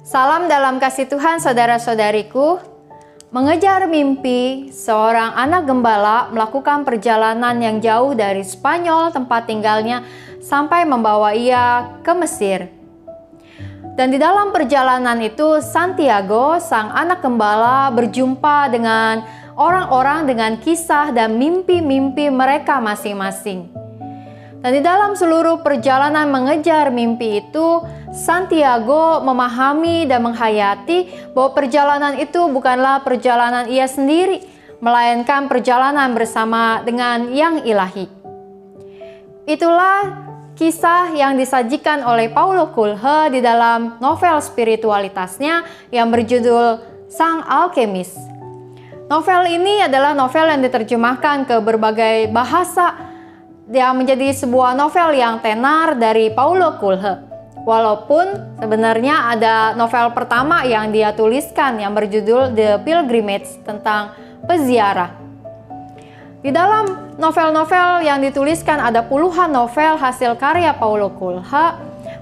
Salam dalam kasih Tuhan saudara-saudariku. Mengejar mimpi, seorang anak gembala melakukan perjalanan yang jauh dari Spanyol tempat tinggalnya sampai membawa ia ke Mesir. Dan di dalam perjalanan itu Santiago, sang anak gembala, berjumpa dengan orang-orang dengan kisah dan mimpi-mimpi mereka masing-masing. Dan di dalam seluruh perjalanan mengejar mimpi itu, Santiago memahami dan menghayati bahwa perjalanan itu bukanlah perjalanan ia sendiri, melainkan perjalanan bersama dengan yang ilahi. Itulah kisah yang disajikan oleh Paulo Coelho di dalam novel spiritualitasnya yang berjudul Sang Alkemis. Novel ini adalah novel yang diterjemahkan ke berbagai bahasa. Dia menjadi sebuah novel yang tenar dari Paulo Coelho. Walaupun sebenarnya ada novel pertama yang dia tuliskan yang berjudul The Pilgrimage, tentang peziarah. Di dalam novel-novel yang dituliskan ada puluhan novel hasil karya Paulo Coelho.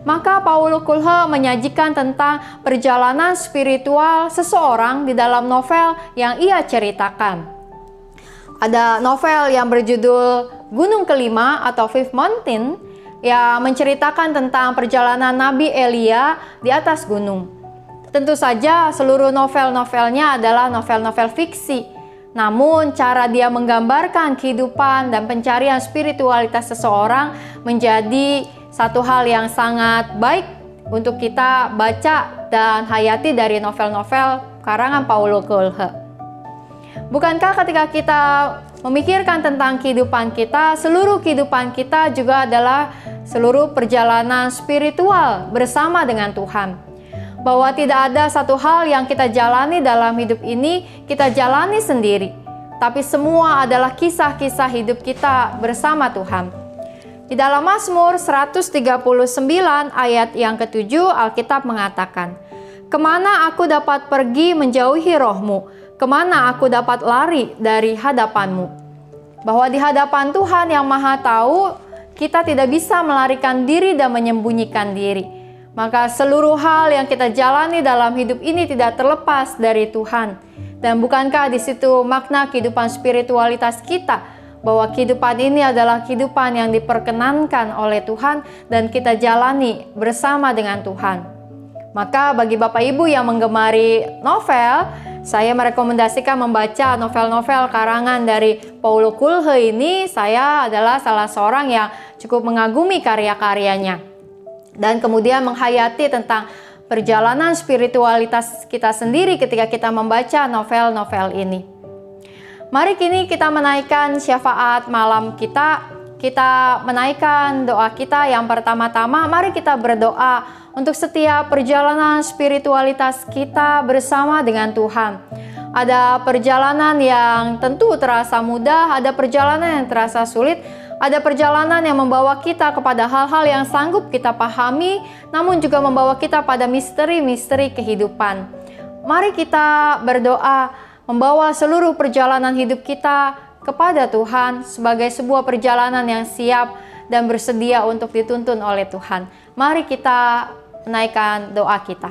Maka Paulo Coelho menyajikan tentang perjalanan spiritual seseorang di dalam novel yang ia ceritakan. Ada novel yang berjudul Gunung Kelima atau Fifth Mountain yang menceritakan tentang perjalanan Nabi Elia di atas gunung. Tentu saja seluruh novel-novelnya adalah novel-novel fiksi. Namun cara dia menggambarkan kehidupan dan pencarian spiritualitas seseorang menjadi satu hal yang sangat baik untuk kita baca dan hayati dari novel-novel karangan Paulo Coelho. Bukankah ketika kita memikirkan tentang kehidupan kita, seluruh kehidupan kita juga adalah seluruh perjalanan spiritual bersama dengan Tuhan. Bahwa tidak ada satu hal yang kita jalani dalam hidup ini, kita jalani sendiri. Tapi semua adalah kisah-kisah hidup kita bersama Tuhan. Di dalam Mazmur 139 ayat yang ke-7, Alkitab mengatakan, "Kemana aku dapat pergi menjauhi roh-Mu? Kemana aku dapat lari dari hadapan-Mu?" Bahwa di hadapan Tuhan yang Maha Tahu, kita tidak bisa melarikan diri dan menyembunyikan diri. Maka seluruh hal yang kita jalani dalam hidup ini tidak terlepas dari Tuhan. Dan bukankah di situ makna kehidupan spiritualitas kita? Bahwa kehidupan ini adalah kehidupan yang diperkenankan oleh Tuhan dan kita jalani bersama dengan Tuhan. Maka bagi Bapak Ibu yang menggemari novel, saya merekomendasikan membaca novel-novel karangan dari Paulo Coelho ini. Saya adalah salah seorang yang cukup mengagumi karya-karyanya. Dan kemudian menghayati tentang perjalanan spiritualitas kita sendiri ketika kita membaca novel-novel ini. Mari kini kita menaikkan syafaat malam kita. Kita menaikkan doa kita yang pertama-tama. Mari kita berdoa untuk setiap perjalanan spiritualitas kita bersama dengan Tuhan. Ada perjalanan yang tentu terasa mudah, ada perjalanan yang terasa sulit, ada perjalanan yang membawa kita kepada hal-hal yang sanggup kita pahami, namun juga membawa kita pada misteri-misteri kehidupan. Mari kita berdoa membawa seluruh perjalanan hidup kita kepada Tuhan sebagai sebuah perjalanan yang siap dan bersedia untuk dituntun oleh Tuhan. Mari kita menaikkan doa kita.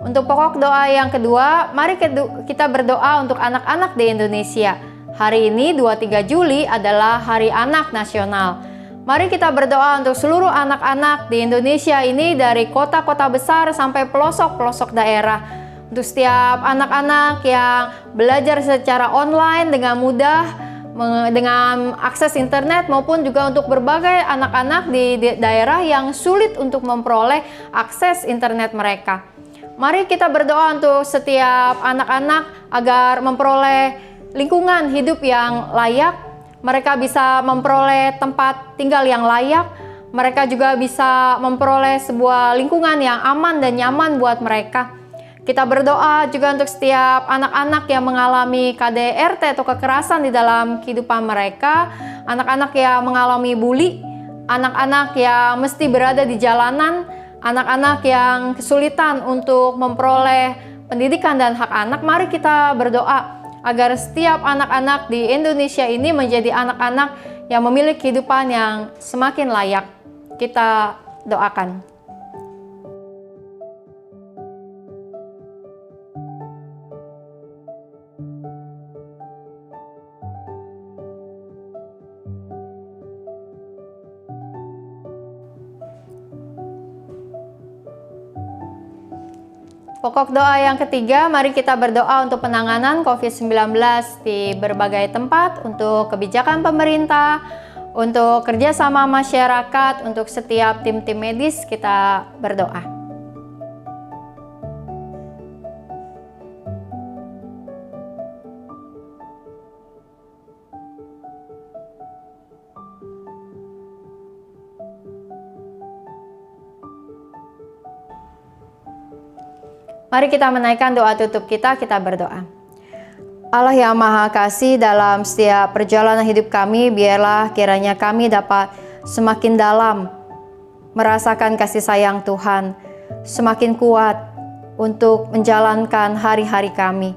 Untuk pokok doa yang kedua, mari kita berdoa untuk anak-anak di Indonesia. Hari ini 23 Juli adalah Hari Anak Nasional. Mari kita berdoa untuk seluruh anak-anak di Indonesia ini dari kota-kota besar sampai pelosok-pelosok daerah. Untuk setiap anak-anak yang belajar secara online dengan mudah, dengan akses internet, maupun juga untuk berbagai anak-anak di daerah yang sulit untuk memperoleh akses internet mereka. Mari kita berdoa untuk setiap anak-anak agar memperoleh lingkungan hidup yang layak. Mereka bisa memperoleh tempat tinggal yang layak. Mereka juga bisa memperoleh sebuah lingkungan yang aman dan nyaman buat mereka. Kita berdoa juga untuk setiap anak-anak yang mengalami KDRT atau kekerasan di dalam kehidupan mereka. Anak-anak yang mengalami bully, anak-anak yang mesti berada di jalanan, anak-anak yang kesulitan untuk memperoleh pendidikan dan hak anak, mari kita berdoa agar setiap anak-anak di Indonesia ini menjadi anak-anak yang memiliki kehidupan yang semakin layak. Kita doakan. Pokok doa yang ketiga, mari kita berdoa untuk penanganan COVID-19 di berbagai tempat, untuk kebijakan pemerintah, untuk kerjasama masyarakat, untuk setiap tim-tim medis, kita berdoa. Mari kita menaikkan doa tutup kita berdoa. Allah yang Maha Kasih, dalam setiap perjalanan hidup kami, biarlah kiranya kami dapat semakin dalam merasakan kasih sayang Tuhan, semakin kuat untuk menjalankan hari-hari kami.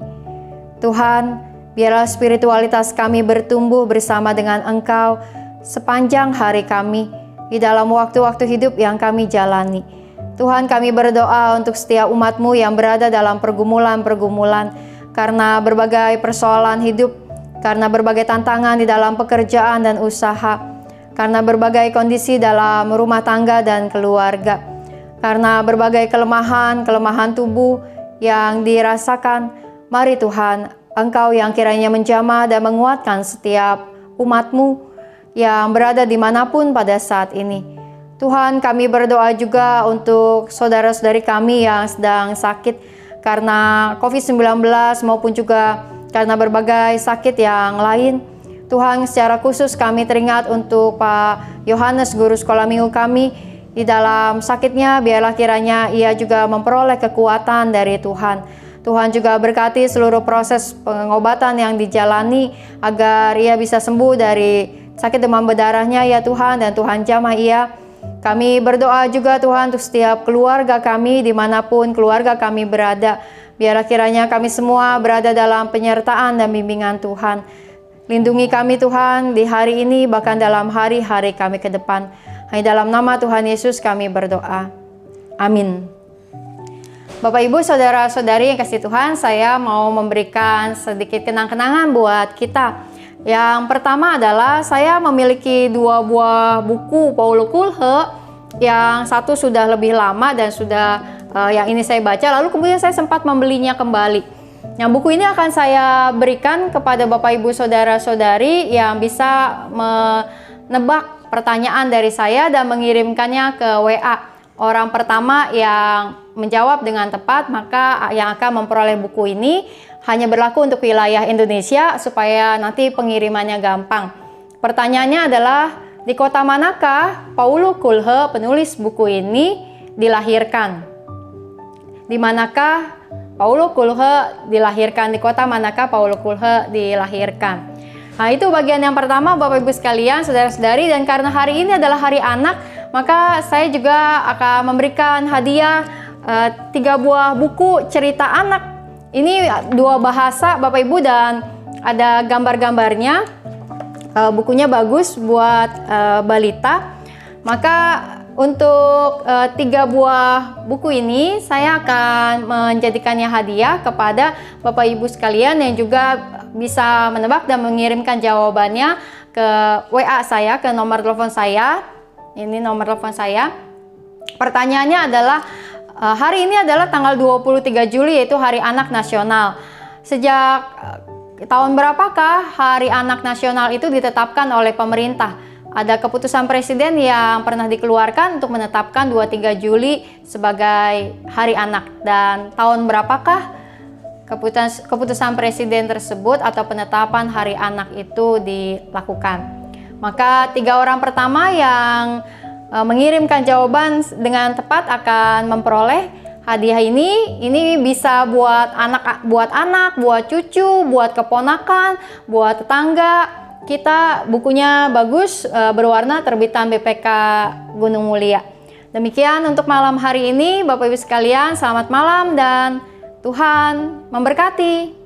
Tuhan, biarlah spiritualitas kami bertumbuh bersama dengan Engkau sepanjang hari kami di dalam waktu-waktu hidup yang kami jalani. Tuhan, kami berdoa untuk setiap umat-Mu yang berada dalam pergumulan-pergumulan karena berbagai persoalan hidup, karena berbagai tantangan di dalam pekerjaan dan usaha, karena berbagai kondisi dalam rumah tangga dan keluarga, karena berbagai kelemahan tubuh yang dirasakan. Mari Tuhan, Engkau yang kiranya menjamah dan menguatkan setiap umat-Mu yang berada dimanapun pada saat ini. Tuhan, kami berdoa juga untuk saudara-saudari kami yang sedang sakit karena COVID-19 maupun juga karena berbagai sakit yang lain. Tuhan, secara khusus kami teringat untuk Pak Yohanes, guru sekolah minggu kami. Di dalam sakitnya, biarlah kiranya ia juga memperoleh kekuatan dari Tuhan. Tuhan juga berkati seluruh proses pengobatan yang dijalani agar ia bisa sembuh dari sakit demam berdarahnya ya Tuhan, dan Tuhan jamah ia. Kami berdoa juga Tuhan untuk setiap keluarga kami dimanapun keluarga kami berada. Biarlah kiranya kami semua berada dalam penyertaan dan bimbingan Tuhan. Lindungi kami Tuhan di hari ini, bahkan dalam hari-hari kami ke depan. Hanya dalam nama Tuhan Yesus kami berdoa. Amin. Bapak Ibu Saudara-saudari yang kasih Tuhan, saya mau memberikan sedikit kenang-kenangan buat kita. Yang pertama adalah saya memiliki 2 buah buku Paulo Coelho, yang satu sudah lebih lama dan sudah yang ini saya baca, lalu kemudian saya sempat membelinya kembali. Yang buku ini akan saya berikan kepada Bapak Ibu Saudara-saudari yang bisa menebak pertanyaan dari saya dan mengirimkannya ke WA. Orang pertama yang menjawab dengan tepat, maka yang akan memperoleh buku ini. Hanya berlaku untuk wilayah Indonesia supaya nanti pengirimannya gampang. Pertanyaannya adalah, di kota manakah Paulo Coelho, penulis buku ini, dilahirkan? Di manakah Paulo Coelho dilahirkan? Di kota manakah Paulo Coelho dilahirkan? Nah, itu bagian yang pertama Bapak Ibu sekalian, saudara-saudari, dan karena hari ini adalah hari anak, maka saya juga akan memberikan hadiah 3 buah buku cerita anak. Ini 2 bahasa Bapak Ibu dan ada gambar-gambarnya. Bukunya bagus buat balita. Maka untuk 3 buah buku ini saya akan menjadikannya hadiah kepada Bapak Ibu sekalian yang juga bisa menebak dan mengirimkan jawabannya ke WA saya, ke nomor telepon saya. Ini nomor telepon saya. Pertanyaannya adalah, hari ini adalah tanggal 23 Juli, yaitu Hari Anak Nasional. Sejak tahun berapakah Hari Anak Nasional itu ditetapkan oleh pemerintah? Ada keputusan presiden yang pernah dikeluarkan untuk menetapkan 23 Juli sebagai Hari Anak. Dan tahun berapakah keputusan presiden tersebut atau penetapan Hari Anak itu dilakukan? Maka 3 orang pertama yang mengirimkan jawaban dengan tepat akan memperoleh hadiah ini. Ini bisa buat anak, buat cucu, buat keponakan, buat tetangga. Kita bukunya bagus, berwarna, terbitan BPK Gunung Mulia. Demikian untuk malam hari ini, Bapak Ibu sekalian, selamat malam dan Tuhan memberkati.